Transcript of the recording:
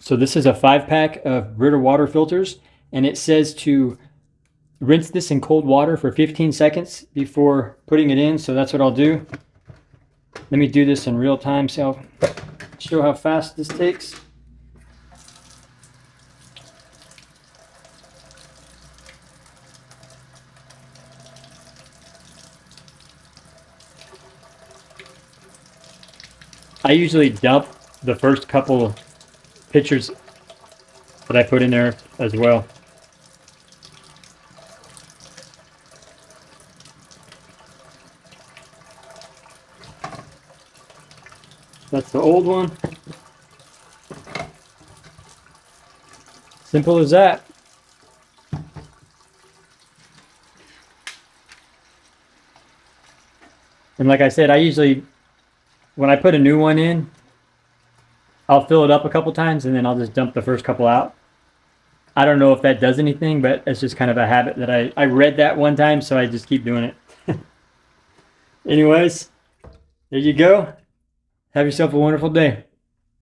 So this is a 5-pack of Brita water filters, and it says to rinse this in cold water for 15 seconds before putting it in. So that's what I'll do. Let me do this in real time so I'll show how fast this takes. I usually dump the first couple of pitchers that I put in there as well. That's the old one. Simple as that. And like I said, I usually, when I put a new one in, I'll fill it up a couple times and then I'll just dump the first couple out. I don't know if that does anything, but it's just kind of a habit that I read that one time, so I just keep doing it. Anyways, there you go. Have yourself a wonderful day.